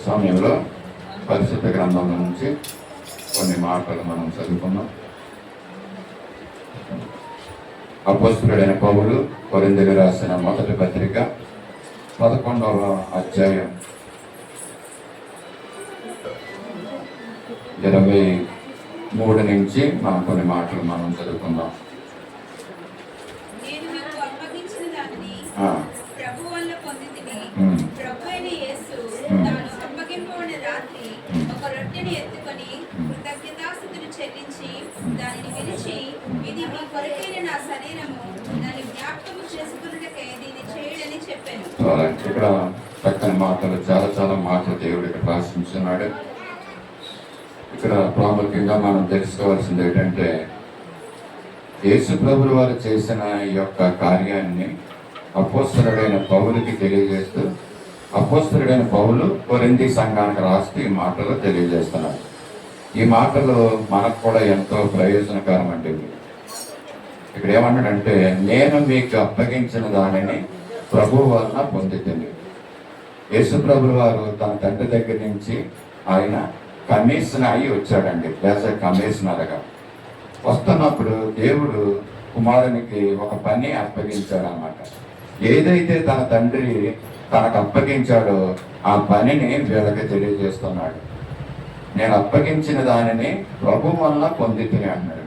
సమయంలో పరిశుద్ధ గ్రంథంలో నుంచి కొన్ని మాటలు మనం చదువుకున్నాం. అపోస్తలుడైన పౌలు కొరింథీయులకు రాసిన మొదటి పత్రిక 11వ అధ్యాయం 23 నుంచి మనం కొన్ని మాటలు మనం చదువుకుందాం. ఇక్కడ చక్కని మాటలు, చాలా మాటలు దేవుడు ఇక్కడ రాసించున్నాడు. ఇక్కడ ప్రాముఖ్యంగా మనం తెలుసుకోవాల్సింది ఏంటంటే, యేసు ప్రభువు వారు చేసిన ఈ యొక్క కార్యాన్ని అపోస్తలుడైన పౌలుకి తెలియజేస్తూ, అపోస్తలుడైన పౌలు కొరింథీ సంఘానికి రాస్తూ ఈ మాటలు తెలియజేస్తున్నాడు. ఈ మాటలు మనకు కూడా ఎంతో ప్రయోజనకరం అంటే, ఇక్కడ ఏమన్నాడంటే, నేను మీకు అప్పగించిన దానిని ప్రభువు వలన పొందుతుంది. యేసు ప్రభువు వారు తన తండ్రి దగ్గర నుంచి ఆయన కమిషనర్ అయి వచ్చాడండి. కమిషనర్గా వస్తున్నప్పుడు దేవుడు కుమారునికి ఒక పని అప్పగించాడు అన్నమాట. ఏదైతే తన తండ్రి తనకు అప్పగించాడో ఆ పనిని వీళ్ళకి తెలియజేస్తున్నాడు. నేను అప్పగించిన దానిని ప్రభు వలన పొందితిని అన్నాడు.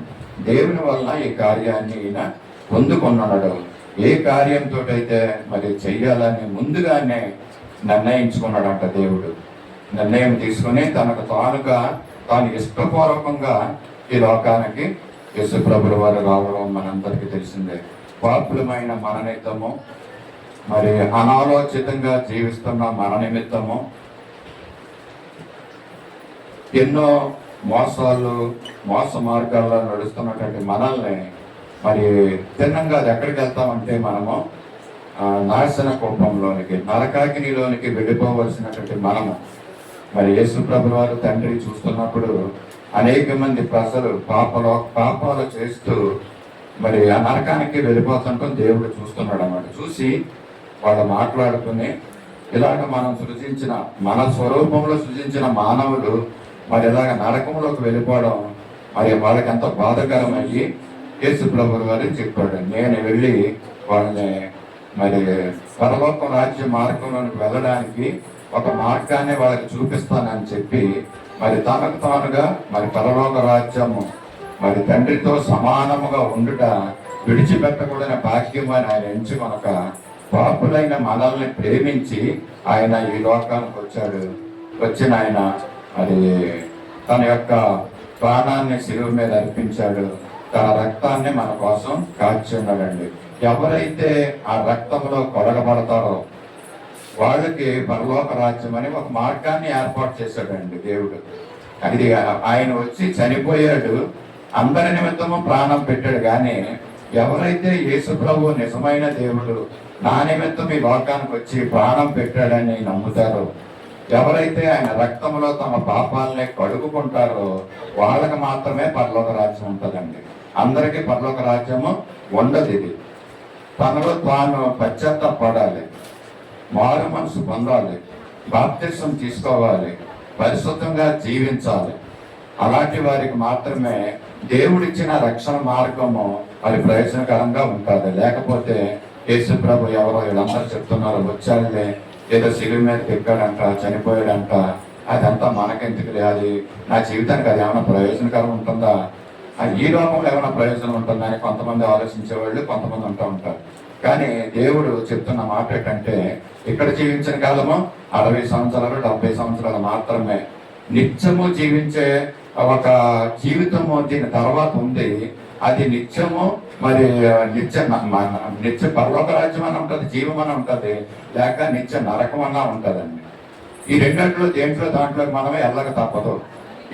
దేవుని వలన ఈ కార్యాన్ని ఈయన పొందుకున్నాడు. ఏ కార్యంతో అయితే మరి చెయ్యాలని ముందుగానే నిర్ణయించుకున్నాడంట. దేవుడు నిర్ణయం తీసుకుని తనకు తాను ఇష్టపూర్వకంగా ఈ లోకానికి యేసు ప్రభువు వారు రావడం మనందరికీ తెలిసిందే. పాపులమైన మన నిమిత్తము, మరి అనాలోచితంగా జీవిస్తున్న మన నిమిత్తము ఎన్నో మోస మార్గాల్లో నడుస్తున్నటువంటి మనల్ని మరి తిన్నంగా అది ఎక్కడికి వెళ్తామంటే, మనము నాశన కోపంలోనికి, నరకాగ్నిలోనికి వెళ్ళిపోవలసినటువంటి మనము మరి యేసు ప్రభువు వారు తండ్రి చూస్తున్నప్పుడు అనేక మంది ప్రజలు పాపాలు చేస్తూ మరి ఆ నరకానికి వెళ్ళిపోతుంటాం దేవుడు చూస్తున్నాడు అన్నమాట. చూసి వాళ్ళు మాట్లాడుకుని, ఇలాగ మనం సృజించిన, మన స్వరూపంలో సృజించిన మానవులు మరి ఇలాగ నరకంలోకి వెళ్ళిపోవడం మరి వాళ్ళకి ఎంతో బాధకరమయ్యి యేసు ప్రభువు వారు చెప్పాడు, నేను వెళ్ళి వాళ్ళని మరి పరలోక రాజ్య మార్గంలోకి వెళ్ళడానికి ఒక మార్గాన్ని వాళ్ళకి చూపిస్తానని చెప్పి మరి తనకు తానుగా మరి పరలోక రాజ్యము మరి తండ్రితో సమానముగా ఉండుట విడిచిపెట్టకూడని భాగ్యం అని ఆయన ఎంచుకొనక పాపులైన మనల్ని ప్రేమించి ఆయన ఈ లోకానికి వచ్చాడు. వచ్చిన ఆయన మరి తన యొక్క ప్రాణాన్ని శిలువ మీద అర్పించాడు. తన రక్తాన్ని మన కోసం కాచి ఉన్నాడండి. ఎవరైతే ఆ రక్తంలో కొరగబడతారో వాళ్ళకి పరలోక రాజ్యం అని ఒక మార్గాన్ని ఏర్పాటు చేశాడండి దేవుడు. అది ఆయన వచ్చి చనిపోయాడు, అందరి నిమిత్తము ప్రాణం పెట్టాడు. కానీ ఎవరైతే యేసు ప్రభువు నిజమైన దేవుడు, నా నిమిత్తం ఈ లోకానికి వచ్చి ప్రాణం పెట్టాడని నమ్ముతారో, ఎవరైతే ఆయన రక్తంలో తమ పాపాలని కడుగుకుంటారో వాళ్ళకి మాత్రమే పరలోక రాజ్యం ఉంటుందండి. అందరికీ పరలోక రాజ్యము ఉండదు. ఇది తనలో తాను పశ్చాత్తాపడాలి, మారు మనసు పొందాలి, బాప్తిసం తీసుకోవాలి, పరిశుద్ధంగా జీవించాలి. అలాంటి వారికి మాత్రమే దేవుడిచ్చిన రక్షణ మార్గము అది ప్రయోజనకరంగా ఉంటుంది. లేకపోతే యేసు ప్రభు ఎవరో వీళ్ళందరూ చెప్తున్నారు, వచ్చాడులే, ఏదో శిలువ మీదకి ఎక్కాడంట, చనిపోయాడంట, అదంతా మనకెందుకు, అది నా జీవితానికి అది ఏమైనా ప్రయోజనకరం ఉంటుందా, ఈ లోకంలో ఏమైనా ప్రయోజనం ఉంటుందా అని కొంతమంది ఆలోచించేవాళ్ళు కొంతమంది ఉంటూ ఉంటారు. కానీ దేవుడు చెప్తున్న మాట ఏంటంటే, ఇక్కడ జీవించిన కాలము 60 సంవత్సరాలు 70 సంవత్సరాలు మాత్రమే. నిత్యము జీవించే ఒక జీవితము దీని తర్వాత ఉంది. అది నిత్యము మరి నిత్య పరలోక రాజ్యం అని ఉంటుంది, జీవం అని ఉంటుంది, లేక నిత్య నరకం అన్నా ఉంటుందండి. ఈ రెండింటిలో దాంట్లో మనమే వెళ్ళక తప్పదు.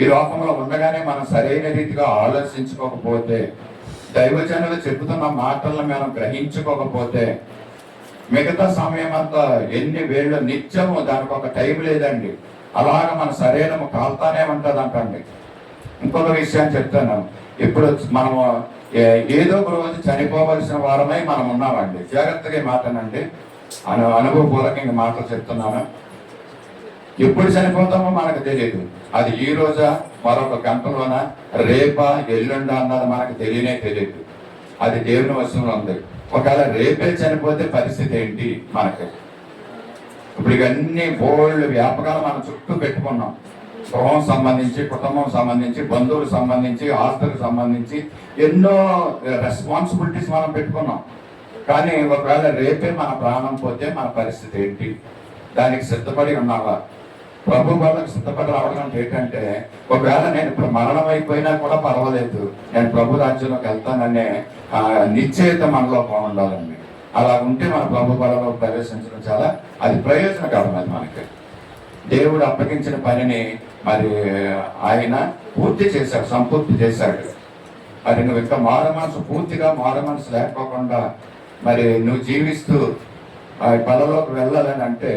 ఈ లోకంలో ఉండగానే మనం సరైన రీతిగా ఆలోచించుకోకపోతే, దైవజనులు చెబుతున్న మాటలను మనం గ్రహించుకోకపోతే, మిగతా సమయం అంతా ఎన్ని వేళ్ళు నిత్యము, దానికి ఒక టైం లేదండి. అలాగ మన శరీరము కాల్తానే ఉంటుంది అంటండి. ఇంకొక విషయాన్ని చెప్తాను, ఇప్పుడు మనము ఏదో ఒక రోజు చనిపోవలసిన వారమై మనం ఉన్నామండి. జాగ్రత్తగా మాటనండి, అనుభవపూర్వకంగా మాటలు చెప్తున్నాను. ఎప్పుడు చనిపోతామో మనకు తెలియదు. అది ఈ రోజా, మరొక గంటలోన, రేపా, ఎల్లుండా అన్నది మనకు తెలియదు. అది దేవుని వశంలో ఉంది. ఒకవేళ రేపే చనిపోతే పరిస్థితి ఏంటి మనకి? ఇప్పుడు ఇవన్నీ బోల్డ్ వ్యాపకాలు మనం చుట్టూ పెట్టుకున్నాం. గృహం సంబంధించి, కుటుంబం సంబంధించి, బంధువులకు సంబంధించి, ఆస్తులకు సంబంధించి ఎన్నో రెస్పాన్సిబిలిటీస్ మనం పెట్టుకున్నాం. కానీ ఒకవేళ రేపే మన ప్రాణం పోతే మన పరిస్థితి ఏంటి? దానికి సిద్ధపడి ఉన్నావా? ప్రభు వాళ్ళకి సిద్ధపడి రావడం అంటే ఏంటంటే, ఒకవేళ నేను ఇప్పుడు మరణం అయిపోయినా కూడా పర్వాలేదు, నేను ప్రభు రాజ్యంలోకి వెళ్తాననే నిశ్చయిత మనలో బాగుండాలండి. అలా ఉంటే మన ప్రభు బలలో ప్రవేశించడం చాలా అది ప్రయోజనకరం. అది మనకి దేవుడు అప్పగించిన పనిని మరి ఆయన పూర్తి చేశాడు, సంపూర్తి చేశాడు. మరి నువ్వు ఇంకా మారు మనసు, పూర్తిగా మారు మనసు లేకోకుండా మరి నువ్వు జీవిస్తూ ఆ బలలోకి వెళ్ళాలని అంటే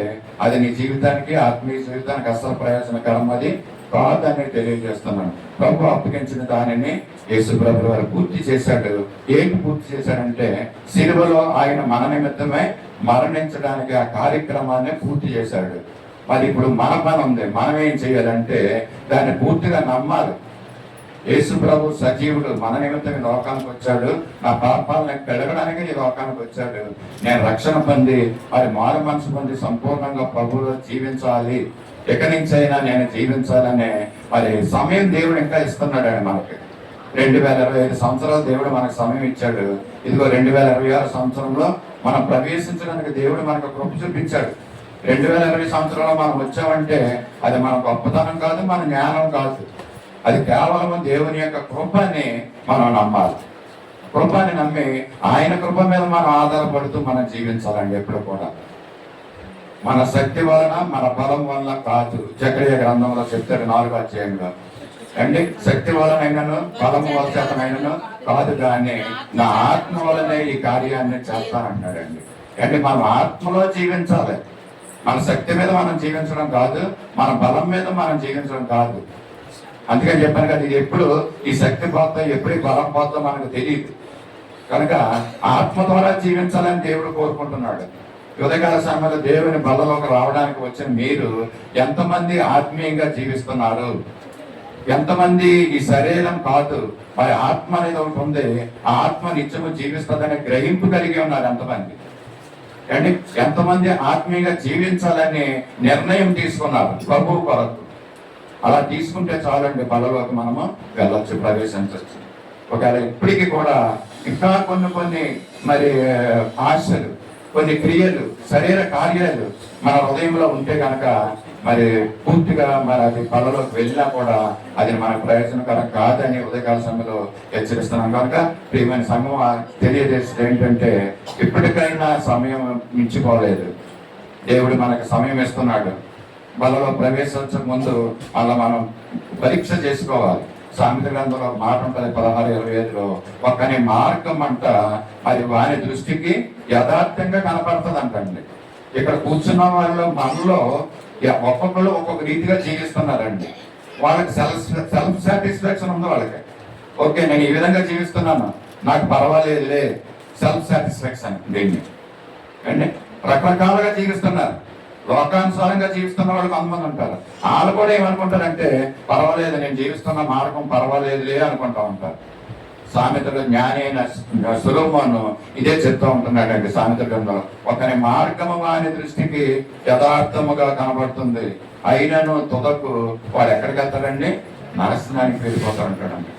అది నీ జీవితానికి, ఆత్మీయ జీవితానికి అసలు ప్రయోజనకరం అది కాదని తెలియజేస్తున్నాను. ప్రభు అప్పగించిన దానిని యేసు ప్రభు వారు పూర్తి చేశాడు. ఏంటి పూర్తి చేశాడంటే, సిలువలో ఆయన మన నిమిత్తమే మరణించడానికి ఆ కార్యక్రమాన్ని పూర్తి చేశాడు. మరి ఇప్పుడు మన పని ఉంది. మనం ఏం చేయాలంటే దాన్ని పూర్తిగా నమ్మాలి. యేసు ప్రభు సజీవుడు, మన నిమిత్తం ఈ లోకానికి వచ్చాడు, నా పాపాలను పెరగడానికి ఈ లోకానికి వచ్చాడు. నేను రక్షణ పొంది మరి మారు మనసు పొంది సంపూర్ణంగా ప్రభువులో జీవించాలి, ఎక్కడి నుంచి అయినా నేను జీవించాలనే మరి సమయం దేవుడు ఇంకా ఇస్తున్నాడు. ఆయన మనకి 2025 సంవత్సరాలు దేవుడు మనకు సమయం ఇచ్చాడు. ఇదిగో 2026 సంవత్సరంలో మనం ప్రవేశించడానికి దేవుడు మనకు కృప చూపించాడు. 2020 సంవత్సరంలో మనం వచ్చామంటే అది మన గొప్పతనం కాదు, మన జ్ఞానం కాదు, అది కేవలం దేవుని యొక్క కృపని మనం నమ్మాలి. కృపని నమ్మి ఆయన కృప మీద మనం ఆధారపడుతూ మనం జీవించాలండి. ఎప్పుడు కూడా మన శక్తి వలన, మన బలం వలన కాదు. జకరియా గ్రంథంలో చెప్తాడు 4వ అధ్యాయంలో, అండి శక్తి వలనైనను బలము చేతనైనను కాదు, కానీ నా ఆత్మ వలనే ఈ కార్యాన్ని చేస్తానంటాడండి. అంటే మనం ఆత్మలో జీవించాలి. మన శక్తి మీద మనం జీవించడం కాదు, మన బలం మీద మనం జీవించడం కాదు. అందుకని చెప్పాను కదా, ఇది ఎప్పుడు ఈ శక్తి పోతా, ఎప్పుడు ఈ బలం పోతా మనకు తెలియదు. కనుక ఆత్మ ద్వారా జీవించాలని దేవుడు కోరుకుంటున్నాడు. ఉదయకాల సమయంలో దేవుని బలలోకి రావడానికి వచ్చిన మీరు ఎంతమంది ఆత్మీయంగా జీవిస్తున్నారు? ఎంతమంది ఈ శరీరం కాదు, మరి ఆత్మ అనేది ఒకటి ఉంది, ఆ ఆత్మ నిత్యము జీవిస్తుందనే గ్రహింపు కలిగి ఉన్నారు ఎంతమంది? అండి ఎంతమంది ఆత్మీయంగా జీవించాలని నిర్ణయం తీసుకున్నారు ప్రభువు కొరకు? అలా తీసుకుంటే చాలండి, బలలోకి మనము వెళ్ళొచ్చు, ప్రవేశించవచ్చు. ఒకవేళ ఇప్పటికీ కూడా ఇంకా కొన్ని మరి ఆశలు, కొన్ని క్రియలు, శరీర కార్యాలు మన హృదయంలో ఉంటే కనుక మరి పూర్తిగా మరి అది బలలోకి వెళ్ళినా కూడా అది మనకు ప్రయోజనకరం కాదని ఉదయకాల సమయంలో హెచ్చరిస్తున్నాం. కనుక ప్రియమైన సమూహం తెలియజేసేది ఏంటంటే, ఇప్పటికైనా సమయం మించిపోలేదు. దేవుడు మనకు సమయం ఇస్తున్నాడు. బలలో ప్రవేశించక ముందు అలా మనం పరీక్ష చేసుకోవాలి. సామెత గ్రంథంలో మాట ఉంటుంది 16:25లో, ఒక్కని మార్గం అంట అది వాని దృష్టికి యథార్థంగా కనపడుతుంది అంటండి. ఇక్కడ కూర్చున్న వాళ్ళు మనలో ఒక్కొక్కరు ఒక్కొక్క రీతిగా జీవిస్తున్నారండి. వాళ్ళకి సెల్ఫ్ సాటిస్ఫాక్షన్ ఉంది వాళ్ళకి. ఓకే, నేను ఈ విధంగా జీవిస్తున్నాను, నాకు పర్వాలేదులే, సెల్ఫ్ సాటిస్ఫాక్షన్. దీన్ని అండి రకరకాలుగా జీవిస్తున్నారు. లోకానుసారంగా జీవిస్తున్న వాళ్ళు కొంతమంది ఉంటారు. వాళ్ళు కూడా ఏమనుకుంటారంటే, పర్వాలేదు నేను జీవిస్తున్న మార్గం పర్వాలేదులే అనుకుంటా ఉంటారు. సామెతలు జ్ఞాని అయిన సొలొమోను ఇదే చెప్తూ ఉంటున్నాడండి సామెత గ్రంథంలో, ఒకని మార్గము వాని దృష్టికి యథార్థముగా కనబడుతుంది, అయినను తుదకు వాడు ఎక్కడికి వెళ్తాడండి? నాశనానికి వెళ్ళిపోతూ ఉంటాడండి.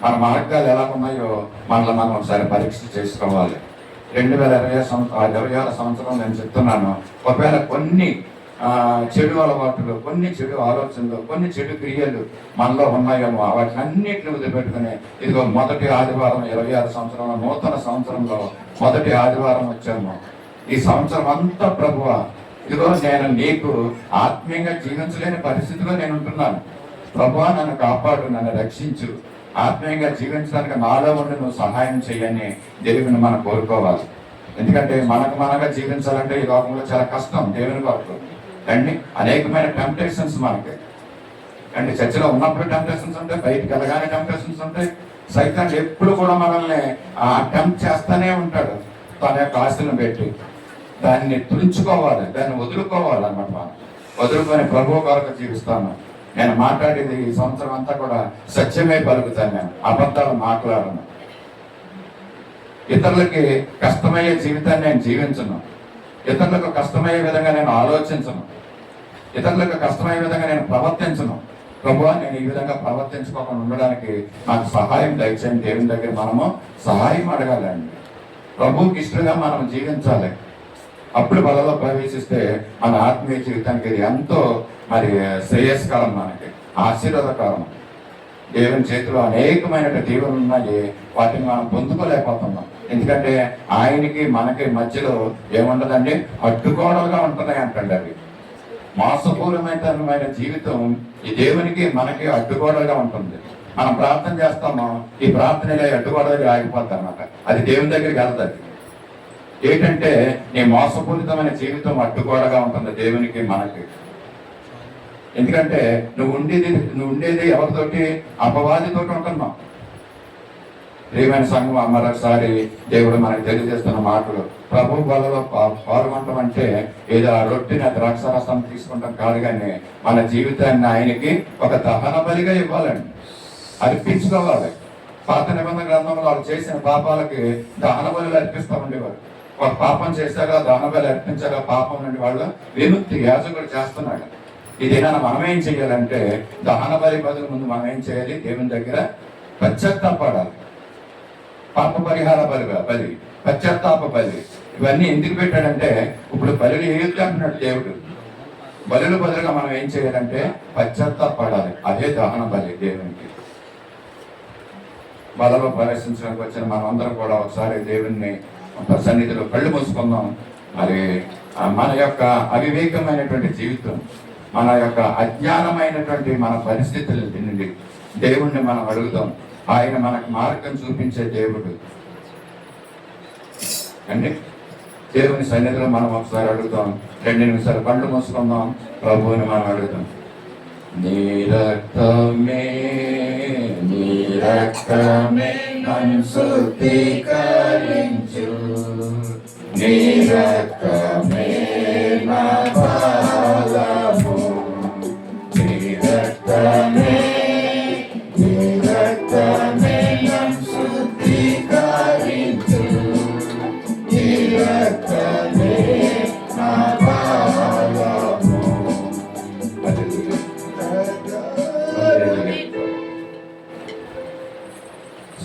మన మార్గాలు ఎలా ఉన్నాయో మనల్ని మనం ఒకసారి పరీక్ష చేసుకోవాలి. 2026 సంవత్సరం నేను చెప్తున్నాను, ఒకవేళ కొన్ని చెడు అలవాటులు, కొన్ని చెడు ఆలోచనలు, కొన్ని చెడు క్రియలు మనలో ఉన్నాయేమో వాటిని అన్నింటిని వదిలిపెట్టుకుని ఇదిగో మొదటి ఆదివారం 26 సంవత్సరంలో, నూతన సంవత్సరంలో మొదటి ఆదివారం వచ్చాము. ఈ సంవత్సరం అంతా ప్రభువా ఇదిగో నేను నీకు ఆత్మీయంగా జీవించలేని పరిస్థితిలో నేను ఉంటున్నాను. ప్రభువా నన్ను కాపాడు, నన్ను రక్షించు, ఆత్మీయంగా జీవించడానికి నాలో ఉండి నువ్వు సహాయం చేయని దేవుని మనం కోరుకోవాలి. ఎందుకంటే మనగా జీవించాలంటే ఈ లోకంలో చాలా కష్టం. దేవుని కొరకు అండి అనేకమైన టెంప్టేషన్స్ మనకి అండి. చర్చలో ఉన్నప్పుడు టెంప్టేషన్స్ ఉంటాయి, బయటికి వెళ్ళగానే టెంప్టేషన్స్ ఉంటాయి. సైతాన్ ఎప్పుడు కూడా మనల్ని టెంప్ట్ చేస్తూనే ఉంటాడు తన యొక్క ఆశలను పెట్టి. దాన్ని తుంచుకోవాలి, దాన్ని వదులుకోవాలన్నమాట. మనం వదులుకొని ప్రభువు కొరకు జీవిస్తాను. నేను మాట్లాడేది ఈ సంవత్సరం అంతా కూడా సత్యమే పలుకుతాను, నేను అబద్ధాలు మాట్లాడను. ఇతరులకి కష్టమయ్యే జీవితాన్ని నేను జీవించను, ఇతరులకు కష్టమయ్యే విధంగా నేను ఆలోచించను, ఇతరులకు కష్టమయ్యే విధంగా నేను ప్రవర్తించను. ప్రభువా, నేను ఈ విధంగా ప్రవర్తించుకోకుండా ఉండడానికి నాకు సహాయం దయచేయండి. దేవుని దగ్గర మనము సహాయం అడగాలండి. ప్రభువుకి ఇష్టంగా మనం జీవించాలి. అప్పుడు బలలో ప్రవేశిస్తే మన ఆత్మీయ జీవితానికి ఇది ఎంతో మరి శ్రేయస్కరం, మనకి ఆశీర్వాదకరం. దేవుని చేతిలో అనేకమైన దీవెనలు ఉన్నాయి, వాటిని మనం పొందుకోలేకపోతున్నాం. ఎందుకంటే ఆయనకి మనకి మధ్యలో ఏముండదండి, అడ్డుగోడలుగా ఉంటున్నాయి అంటండి. అవి మోసపూర్వమైన జీవితం ఈ దేవునికి మనకి అడ్డుగోడలుగా ఉంటుంది. మనం ప్రార్థన చేస్తాము, ఈ ప్రార్థనలో అడ్డుగోడలుగా ఆగిపోద్ది అన్నమాట. అది దేవుని దగ్గరికి వెళ్తుంది. ఏంటంటే నీ మోసపూరితమైన జీవితం అడ్డుగోడగా ఉంటుంది దేవునికి మనకి. ఎందుకంటే నువ్వు ఉండేది ఎవరితోటి? అపవాదితోటి ఉంటున్నావు. ప్రియమైన సంఘం, మరొకసారి దేవుడు మనకు తెలియజేస్తున్న మాటలు, ప్రభు బలలో పాల్గొనటం అంటే ఏదో ఆ రొట్టిని ద్రాక్షారసం తీసుకుంటాం కాదు, కానీ మన జీవితాన్ని ఆయనకి ఒక దహన బలిగా ఇవ్వాలండి, అర్పించుకోవాలి. పాత నిబంధన గ్రంథంలో వాళ్ళు చేసిన పాపాలకి దహన బలులు అర్పిస్తూ ఉండేవారు. ఒక పాపం చేశాక దహన బలి అర్పించాక పాపం నుండి వాళ్ళు విముక్తి యాజకుడు చేస్తున్నాడు. ఇదేనా మనం ఏం చేయాలంటే దహన బలి బదులు ముందు మనం ఏం చేయాలి? దేవుని దగ్గర పశ్చాత్తాపడాలి. పాప పరిహార బలి, పశ్చాత్తాప బలి, ఇవన్నీ ఎందుకు పెట్టాడంటే ఇప్పుడు బలులు ఏది అంటున్నాడు దేవుడు. బలుల బదులుగా మనం ఏం చేయాలంటే పశ్చాత్తాపడాలి. అదే దహన బలి దేవునికి. బలలో ప్రవేశించడానికి వచ్చిన మనమందరం కూడా ఒకసారి దేవుణ్ణి సన్నిధిలో కళ్ళు మూసుకుందాం. మరి మన యొక్క అవివేకమైనటువంటి జీవితం, మన యొక్క అజ్ఞానమైనటువంటి మన పరిస్థితుల నుండి దేవుణ్ణి మనం అడుగుదాం. ఆయన మనకు మార్గం చూపించే దేవుడు అండి. దేవుని సన్నిధిలో మనం ఒకసారి అడుగుతాం. 2 నిమిషాలు కళ్ళు మూసుకుందాం, ప్రభువుని మనం అడుగుతాం. నీ రక్తమే నన్ను శుద్ధీకరించు, నీ రక్తమే నా బలము, నీ రక్తమే నన్ను శుద్ధీకరించు, నీ రక్తమే నా బలము.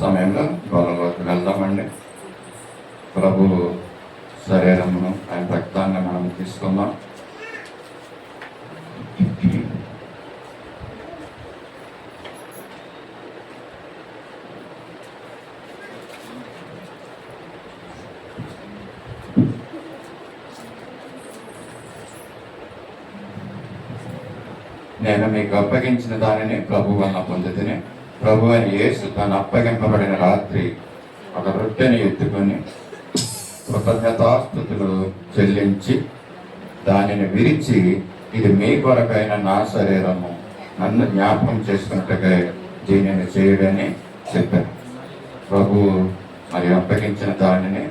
సమయంలో గొడవలోకి వెళ్దామండి. ప్రభు శరీరమును, ఆయన రక్తాన్ని మనం తీసుకుందాం. నేను మీకు అప్పగించిన దానిని ప్రభు వల్ల పొందితిని. ప్రభు అని యేసు తాను అప్పగింపబడిన రాత్రి ఒక రొట్టెని ఎత్తుకొని కృతజ్ఞతాస్తుతులు చెల్లించి దానిని విరిచి, ఇది మీ కొరకైన నా శరీరము, నన్ను జ్ఞాపకం చేసుకున్నట్టుగా దీనిని చేయడని చెప్పారు. ప్రభు మరి అప్పగించిన దానిని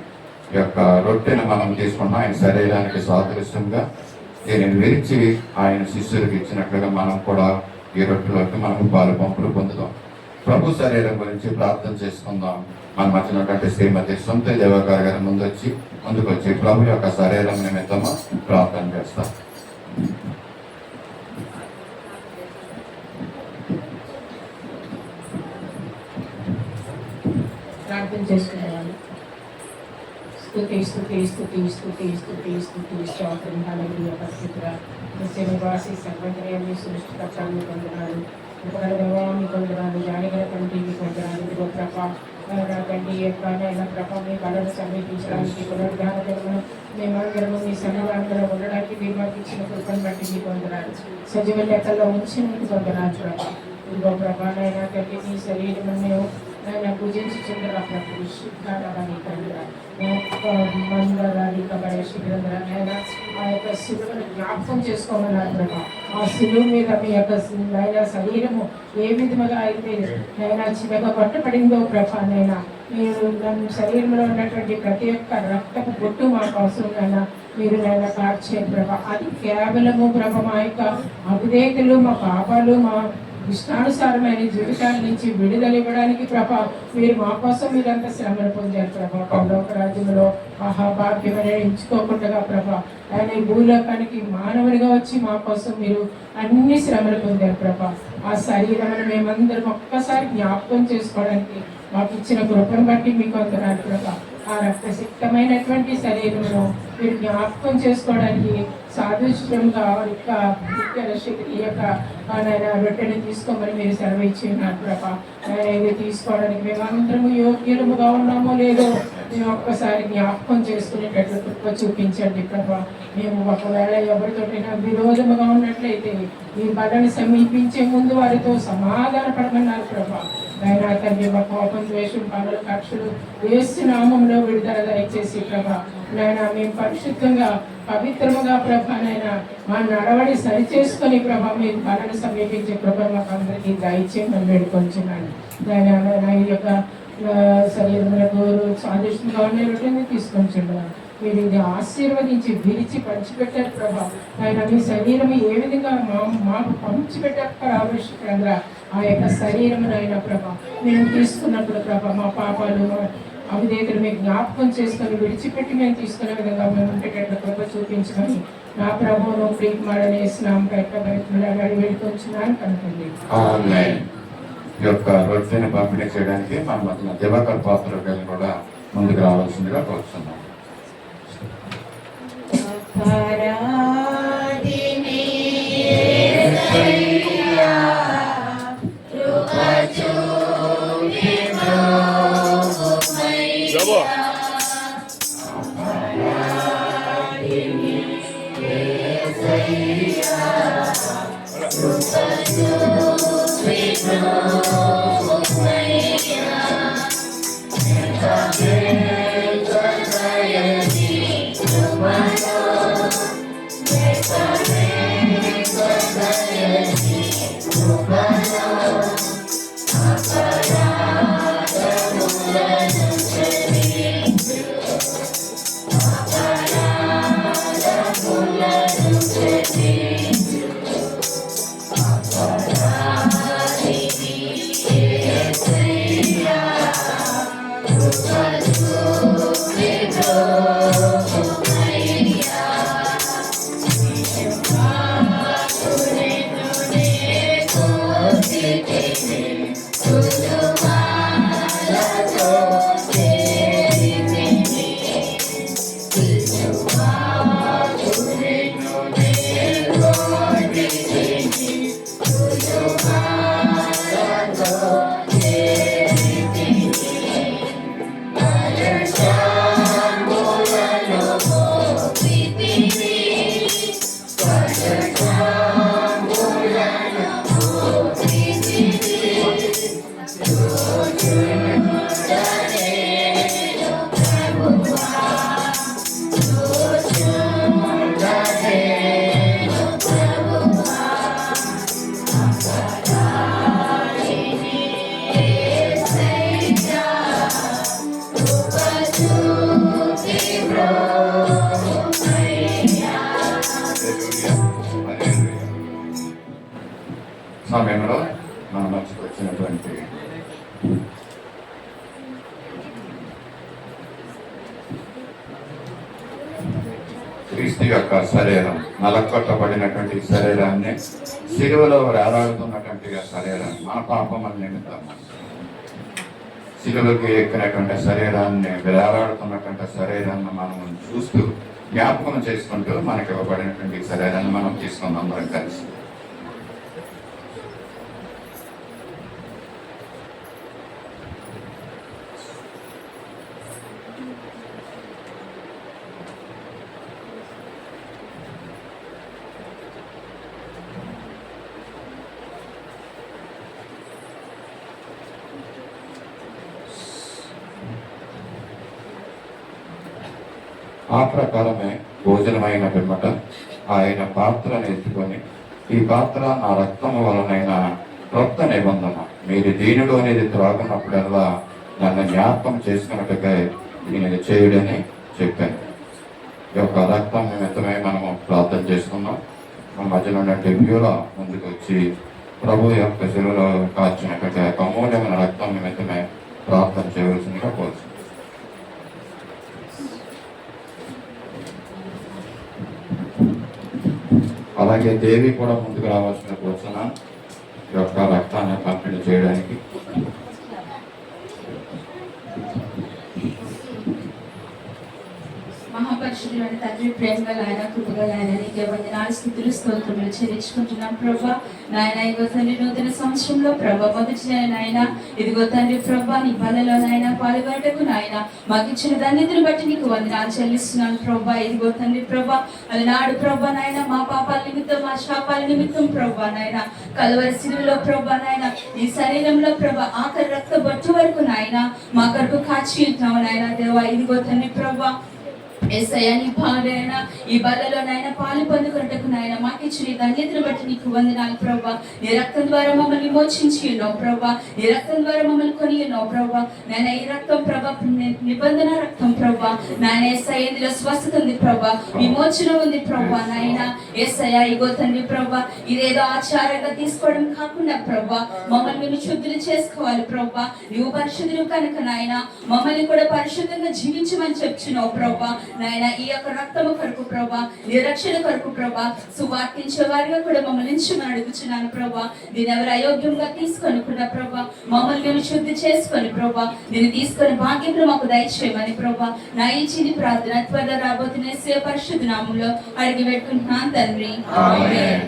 యొక్క రొట్టెను మనం తీసుకున్నాం ఆయన శరీరానికి సాదృశ్యంగా. దీనిని విరిచి ఆయన శిష్యులకు ఇచ్చినట్లుగా మనం కూడా ఈ రొట్టెలోకి మనం పాలు పంపులు పొందుదాం. ప్రభు శరీరం గురించి ప్రార్థన చేసుకుందాం. మనం వచ్చినటువంటి శ్రీమతి సొంత దేవగారు గారి ముందుకు వచ్చి ప్రభు యొక్క శరీరం నిమిత్తము ప్రార్థన చేస్తాం. ప్రార్థన చేసుకునేవాళ్ళు స్తుతి స్తుతి స్తుతి స్తుతి స్తుతి స్తుతి స్తోత్రం హల్లెలూయా పరిశుద్ధ నివాసి సర్వజ్ఞాని సృష్టికర్తని పొందనాలు, ఉపకరణవాన్ని పొందనాలు, జానిగల తండ్రి మీకు పొందనాలు. ఇదిగో ప్రభ తండ్రి యొక్క ప్రభ మీ కళను సమీపించడానికి పునరుద్ధాన జన్మను మేమందరము మీ సన్నిధానంలో ఉండడానికి మీరు మాకు ఇచ్చిన కృపను బట్టి మీకు పొందనాలు. సజీవ లెక్కల్లో ఉంచి మీకు పొందనాలు ప్రభ. ఇదిగో ప్రభ నైనా తండ్రి మీ శరీరం మేము ఆయన పూజించుచుండగా ప్రభు శుద్ధాలని మందరాన్ని శిబిరంగా ఆ యొక్క శిలువను జ్ఞాపకం చేసుకోమన్నారు ప్రభా. ఆ శిలువ మీద మీ యొక్క ఆయన శరీరము ఏ విధముగా అయితే నైనా చిన్నగా పట్టబడిందో ప్రభా, నైనా మీరు నన్ను శరీరంలో ఉన్నటువంటి ప్రతి ఒక్క రక్తపు బొట్టు మాకు అవసరం నాయన. మీరు నాయన కార్చేయండి ప్రభా. అది కేవలము ప్రభ మా యొక్క అవిధేయతలు, మా పాపాలు, మా ఇష్టానుసారమైన జీవితాల నుంచి విడుదల ఇవ్వడానికి ప్రభా మీరు మా కోసం మీరంతా శ్రమను పొందారు ప్రభా. పరలోక రాజ్యంలో మహాభాగ్యమని ఎంచుకోకుండా ప్రభా ఆయన ఈ భూలోకానికి మానవునిగా వచ్చి మా కోసం మీరు అన్ని శ్రమలు పొందారు ప్రభా. ఆ శరీరం మేమందరం ఒక్కసారి జ్ఞాపకం చేసుకోవడానికి మాకు ఇచ్చిన కృపను బట్టి మీకు వందనాలు ప్రభా. ఆ రక్తసిక్తమైనటువంటి శరీరంలో మీరు జ్ఞాపకం చేసుకోవడానికి సాదృశ్యంగా ఈ యొక్క రొట్టెని తీసుకోమని మీరు సెలవు ఇచ్చి ఉన్నారు ప్రభా. ఇది తీసుకోవడానికి మేమందరము యోగ్యులముగా ఉన్నామో లేదో మేము ఒక్కసారి జ్ఞాపకం చేసుకునేటట్లు కృప చూపించండి ప్రభా. మేము ఒకవేళ ఎవరితోటైనా విరోధముగా ఉన్నట్లయితే ఈ బలని సమీపించే ముందు వారితో సమాధాన పడమన్నారు ప్రభా. అయినా తండ్రి మా కోపం, ద్వేషం, పనులు, కక్షలు యేసు నామంలో విడుదల దయచేసి ప్రభా. నాయన మేము పరిశుద్ధంగా పవిత్రముగా ప్రభా నాయన మా నడవడి సరిచేసుకొని ప్రభా మీరు బలను సమీపించే ప్రభా మాకు అందరికీ దయచేయమని వేడుకొంచున్నాను. దాని ఈ యొక్క శరీరములకు స్వాదిష్టంగా ఉండే రొట్టెని తీసుకొంచున్నాను. మీరు ఇది ఆశీర్వదించి విరిచి పంచిపెట్టారు ప్రభా. ఆయన మీ శరీరం ఏ విధంగా మాకు పంచిపెట్టారు ఆవశ్యకంగా ఆ యొక్క శరీరమునైనా ప్రభా మేము తీసుకున్నప్పుడు ప్రభా మా పాపాలు, మా అవిధేయతలు మీకు జ్ఞాపకం చేసుకొని విడిచిపెట్టి మేము తీసుకునే విధంగా మేము ఉండేటట్లు కృప చూపించమని నా ప్రభువును ప్రీతిమాడని స్నామం అడిగి వెళ్ళుకొంచున్నాను కనుకండి. ఈ యొక్క రొట్టెని పంపిణీ చేయడానికి మన మధ్య దివాకర్ పాత్ర కూడా ముందుకు రావాల్సిందిగా కోరుతున్నాం. సమయంలో మన మధ్యకు వచ్చినటువంటి క్రీస్తు యొక్క శరీరం, నలకొట్టబడినటువంటి శరీరాన్ని, సిలువలో వేలాడుతున్నటువంటి శరీరాన్ని, మన పాపముల నిమిత్తం సిలువకి ఎక్కినటువంటి శరీరాన్ని, వేలాడుతున్నటువంటి శరీరాన్ని మనం చూస్తూ జ్ఞాపకం చేసుకుంటూ మనకి ఇవ్వబడినటువంటి శరీరాన్ని మనం తీసుకుందాం అందరం కలిసి. ఆ ప్రకారమే భోజనమైన పిమ్మట ఆయన పాత్రను ఎత్తుకొని, ఈ పాత్ర నా రక్తము వలనైన క్రొత్త నిబంధన, మీరు దీనిలో అనేది త్రాగినప్పుడల్లా నన్ను జ్ఞాపకం చేసుకున్నట్టుగా నేను చేయుడని చెప్పాను. ఈ యొక్క రక్తం నిమిత్తమే మనము ప్రార్థన చేసుకున్నాం. మన మధ్యలో ఉన్నట్టు వ్యూలో ముందుకు వచ్చి ప్రభు యొక్క శిలువలో కాచినటువంటి అమూల్యమైన రక్తం నిమిత్తమే ప్రార్థన చేయవలసిందిగా కోరుతుంది. అలాగే దేవి కూడా ముందుకు రావాల్సిన కోరుతున్నాను ఈ యొక్క రక్తాన్ని పంపిణీ చేయడానికి. మహాపరిశుద్ధుడైన తండ్రి, ప్రేమ గల ఆయన, కృపగల ఆయన, నీకే వందనాలు, స్తుతులు, స్తోత్రములు చెల్లించుకుంటున్నాం ప్రభా. నాయన ఇదిగో తండ్రి, నూతన సంవత్సరంలో ప్రభా మొదటి నాయన ఇదిగో తండ్రి ప్రభా నీ బలలో నాయన పాల్గొనటకు నాయన మాకు ఇచ్చిన ధన్యతను బట్టి నీకు వందనాలు చెల్లిస్తున్నాను ప్రభా. ఇదిగో తండ్రి ప్రభా అలనాడు ప్రభా నాయన మా పాపాల నిమిత్తం, మా శాపాల నిమిత్తం ప్రభా నాయన కలువరి శిలువలో ప్రభా నాయన ఈ శరీరంలో ప్రభా ఆఖరి రక్త బొట్టు వరకు నాయన మా కొరకు కాచి ఉంటున్నావు నాయన దేవా. ఇదిగో తండ్రి ప్రభా యేసయ్యా నీ పాడైనా ఈ బలలో నాయన పాలు పొందుకున్నట్టుకు నాయన మాకు ఇచ్చిన ధన్యతను బట్టి నీకు వందనాలు ప్రభా. నీ రక్తం ద్వారా మమ్మల్ని విమోచించి ఉన్నావు ప్రభా. నీ రక్తం ద్వారా మమ్మల్ని కొని ఉన్నావు ప్రభా. నాయన ఈ రక్తం ప్రభా నిబంధన రక్తం ప్రభా. నాయన యేసయ్య ఇందులో స్వస్థత ఉంది ప్రభా, విమోచన ఉంది ప్రభా. నాయన యేసయ్య ఇగో తండ్రి ప్రభా ఇదేదో ఆచారంగా తీసుకోవడం కాకుండా ప్రభా మమ్మల్ని మేము శుద్ధులు చేసుకోవాలి ప్రభా. నువ్వు పరిశుద్ధులు కనుక నాయన మమ్మల్ని కూడా పరిశుద్ధంగా జీవించమని చెప్తున్నావు ప్రభా. నాయన ఈ యొక్క రక్తము కొరకు ప్రభా, నిరక్షణ కొరకు ప్రభా, సువార్తించే వారిగా కూడా మమ్మల్ని ఎంచుమని అడుగుచున్నాను ప్రభా. దీని ఎవరు అయోగ్యంగా తీసుకొనుకున్న ప్రభా మమ్మల్ని మేము శుద్ధి చేసుకొని ప్రభా దీన్ని తీసుకొని భాగ్యంలో మాకు దయచేయమని ప్రభా నా ఇచ్చింది ప్రార్థన త్వరలో రాబోతున్న యేసయ్య పరిశుద్ధ నామములో అడిగి పెట్టుకుంటున్నాను తండ్రి, ఆమేన్.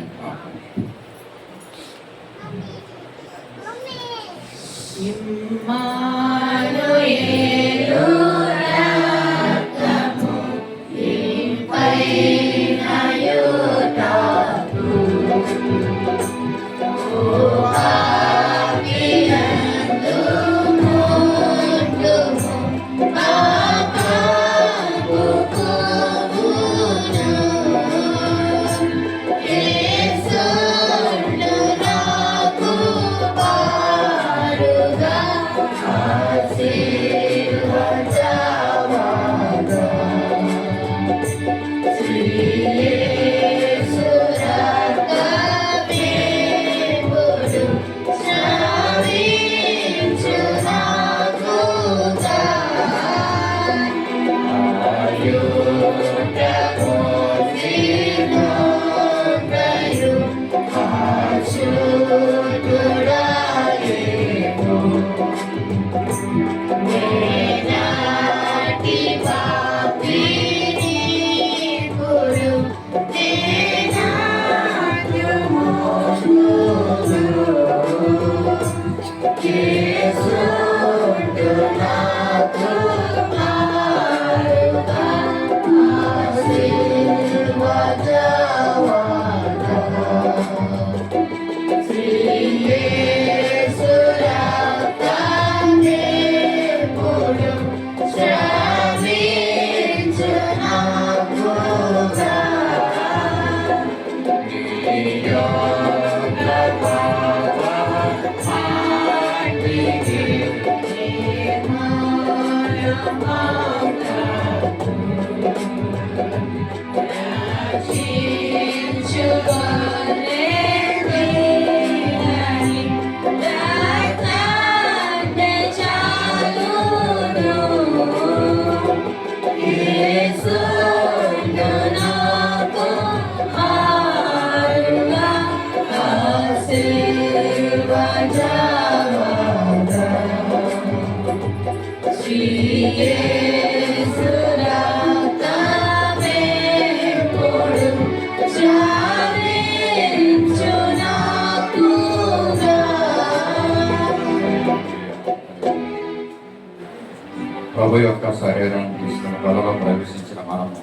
ప్రభు యొక్క శరీరం తీసుకుని బలలో ప్రవేశించిన మనము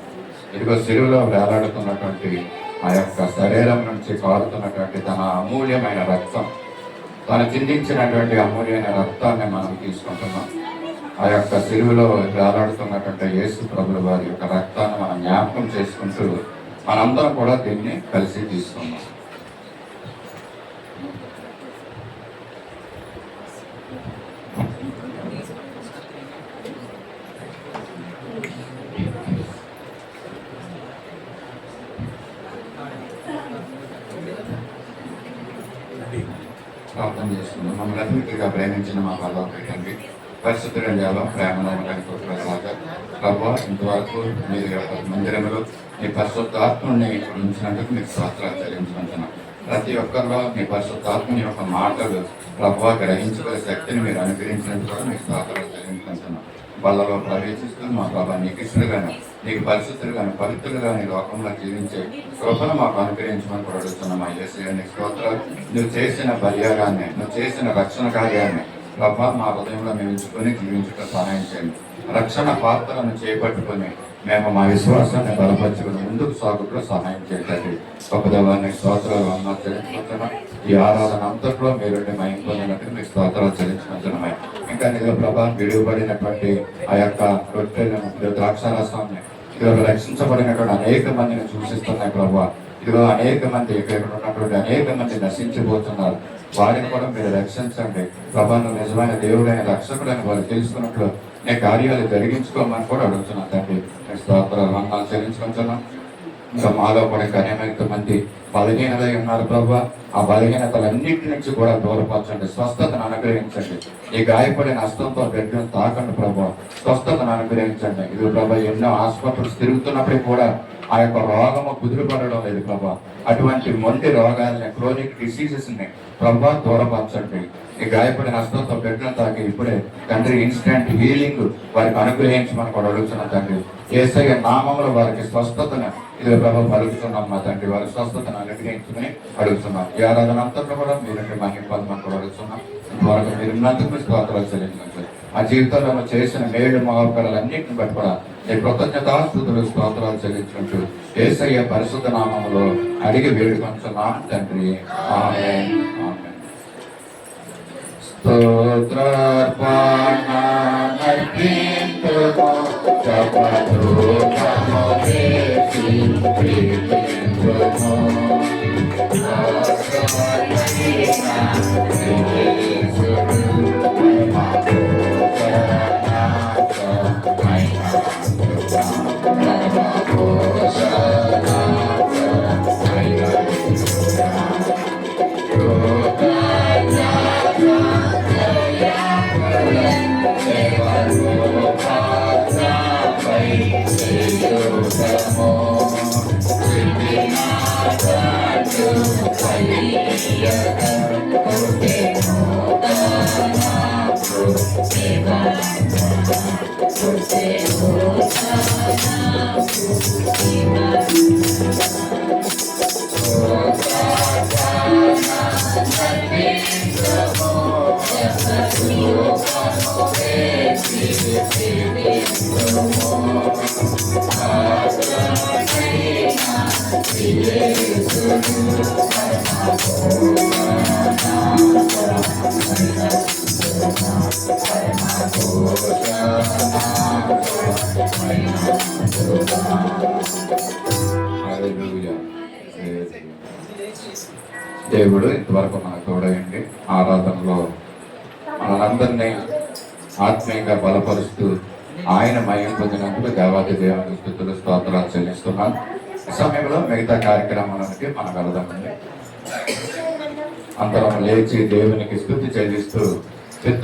ఇదిగో శిలువలో వేలాడుతున్నటువంటి ఆ యొక్క శరీరం నుంచి కారుతున్నటువంటి తన అమూల్యమైన రక్తం, తను చిందించినటువంటి అమూల్యమైన రక్తాన్ని మనం తీసుకుంటున్నాం. ఆ యొక్క శిలువలో వేలాడుతున్నటువంటి యేసు ప్రభుల వారి యొక్క రక్తాన్ని మనం జ్ఞాపకం చేసుకుంటూ మనందరం కూడా దీన్ని కలిసి తీసుకున్నాం. ప్రార్థన చేస్తున్నాం. మమ్మల్ని అతిథిగా ప్రేమించిన మా పరలోకపు తండ్రి, పరిశుద్ధుల దేవ, ప్రేమలో ఉండడానికి ప్రభు ఇంతవరకు మీరు యొక్క మందిరంలో మీ పరిశుద్ధాత్మని ఉంచినందుకు మీకు స్తోత్రాలు చెల్లించుకుంటున్నాం. ప్రతి ఒక్కరిలో మీ పరిశుద్ధాత్మని యొక్క మాటలు ప్రభు గ్రహించుకునే శక్తిని మీరు అనుగ్రహించినందుకు కూడా మీకు స్తోత్రాలు చెల్లించుకుంటున్నాం. వాళ్ళలో ప్రవేశిస్తూ మా ప్రభా నీకు ఇష్టలుగాను, నీకు పరిశుద్ధులుగాను, పవిత్రులుగాను ఈ లోకంలో జీవించే కృపను మాకు అనుగ్రహించమని కూడా అడుగుతున్నాం. మా యేసయ్య నీకు స్తోత్రాలు. నువ్వు చేసిన బలియాగాన్ని, నువ్వు చేసిన రక్షణ కార్యాన్ని ప్రభా మా హృదయంలో మేము ఎంచుకొని జీవించడం సహాయం చేయండి. రక్షణ పాత్రలను చేపట్టుకొని మేము మా విశ్వాసాన్ని బలపరుచుకుని ముందుకు సాగుటూ సహాయం చేయండి. గొప్ప దేవాన్ని స్తోత్రాలు అన్నా చెల్లించుకుంటున్నాం. ఈ ఆరాధన అంతట్లో మీరు మహిమ పొందినట్టు మీకు స్తోత్రాలు చెల్లించుకుంటున్నాం. ఇంకా నిజ ప్రభా విడువబడినటువంటి ఆ యొక్క రొట్టెలను, ద్రాక్షారసాన్ని ఇదిగో రక్షించబడినటువంటి అనేక మందిని సూచిస్తున్నాయి ప్రభా. ఇదిగో అనేక మంది ఇక్కడ ఉన్నటువంటి అనేక మంది నశించిపోతున్నారు. వారిని కూడా మీరు రక్షించండి ప్రభా. నిజమైన దేవుడైన రక్షకుడని వారు తెలుసుకున్నట్లు నీ కార్యాలు జరిగించుకోమని కూడా అడుగుతున్నాను తండ్రి. స్తోత్రాలు వందనాలు చెల్లించుకుంటున్నాం. ఇంకా మాలో కూడా ఇంకా అనేక మంది బలహీనలై ఉన్నారు ప్రభా. ఆ బలహీనతలన్నింటి నుంచి కూడా దూరపరచండి, స్వస్థతను అనుగ్రహించండి. ఈ గాయపడిన హస్తంతో బిడ్డను తాకండి ప్రభా, స్వస్థతను అనుగ్రహించండి. ఇది ప్రభా ఎన్నో హాస్పిటల్స్ తిరుగుతున్నప్పుడు కూడా ఆ యొక్క రోగము కుదిరిపడడం లేదు ప్రభా. అటువంటి మొండి రోగాలని, క్రోనిక్ డిసీజెస్ ని ప్రభా దూరపరచండి. ఈ గాయపడిన హస్తంతో బిడ్డను తాకి ఇప్పుడే తండ్రి ఇన్స్టెంట్ హీలింగ్ వారికి అనుగ్రహించమని కూడా అడుగుతున్నాం తండ్రి. యేసయ్య నామములో వారికి స్వస్థతను ఇది ప్రభావ పలుకుతున్నాం మా తండ్రి. వారి స్వస్థతను అనుగ్రహించుకుని అడుగుతున్నాం. ఈ ఆరాధన అంతట్లో కూడా మీరంటే మహిమ పొందమని కూడా అడుగుతున్నాం. ఇంతవరకు మీరు ఉన్నందుకు స్తోత్రాలు చెల్లించండి. మా జీవితంలో చేసిన మేలు మహోపకారాలన్నింటిని బట్టి కూడా ఈ కృతజ్ఞతాస్తుతులు స్తోత్రాలు చెల్లించుకుంటూ యేసయ్య పరిశుద్ధ నామములో అడిగి వేడుకొంచున్నాం తండ్రి. ఆమేన్. ఆమేన్. దేవుడు ఇంతవరకు మనకు తోడయండి. ఆరాధనలో మనందరినీ ఆత్మీయంగా బలపరుస్తూ ఆయన మహిమ పొందినందుకు దేవాది దేవుని స్తుతులు స్తోత్రాలు చెల్లిస్తున్నాను. ఈ సమయంలో మిగతా కార్యక్రమానికి మనం వెళదామండి. అందరం లేచి దేవునికి స్తుతి చెల్లిస్తూ